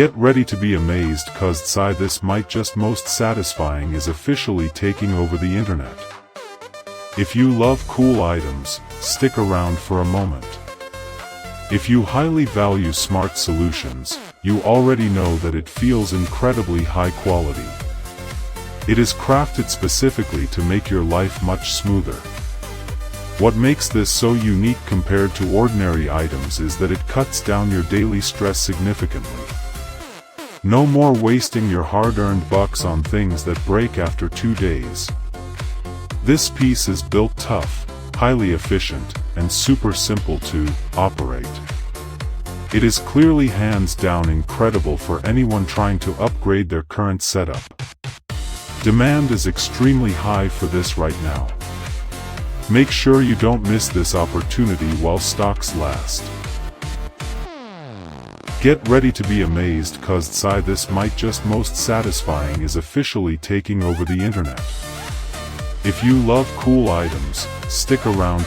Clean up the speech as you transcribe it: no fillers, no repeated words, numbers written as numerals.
Get ready to be amazed, cause this might just most satisfying is officially taking over the internet. If you love cool items, stick around for a moment. If you highly value smart solutions, you already know that it feels incredibly high quality. It is crafted specifically to make your life much smoother. What makes this so unique compared to ordinary items is that it cuts down your daily stress significantly. No more wasting your hard-earned bucks on things that break after 2 days. This piece is built tough, highly efficient, and super simple to operate. It is clearly hands down incredible for anyone trying to upgrade their current setup. Demand is extremely high for this right now. Make sure you don't miss this opportunity while stocks last. Get ready to be amazed, cause this might just most satisfying is officially taking over the internet. If you love cool items, stick around